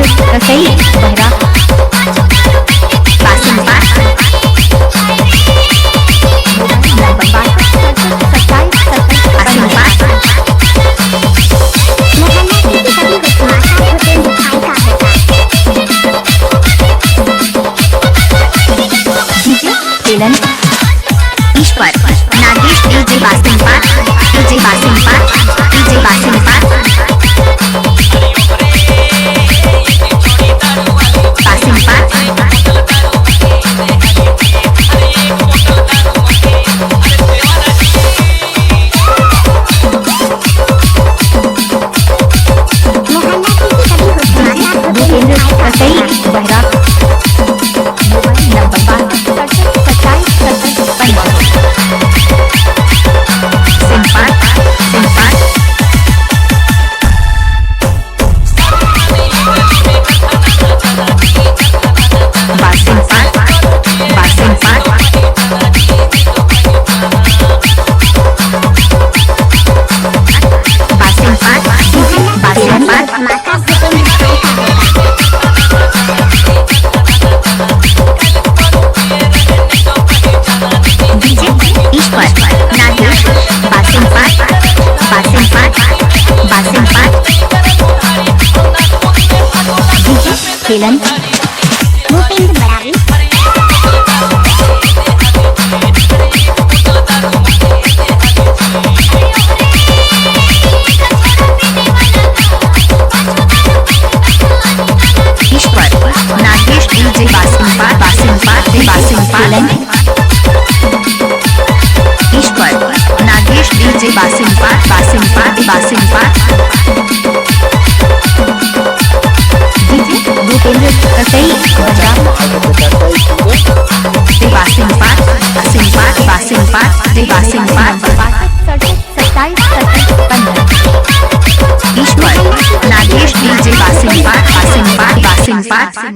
रसई बहरा बासिम पास ईश्वर नागेश डीजे बासिम पास डीजे बासिम पास डीजे बासिम पास बासिम पास रसई बहरा खेलन भूपेंद्र बरारी ईश्वर नागेश डीजे बासिम पास बासिम पास बासिम पालन ईश्वर नागेश डीजे बासिम पास बासिम पास बासिम पास भूपेंद्र रसई बासिम पास बासिम पास बासिम पास बासिम पास ईश्वर नागेश डीजे बासिम पास बासिम पास बासिम पास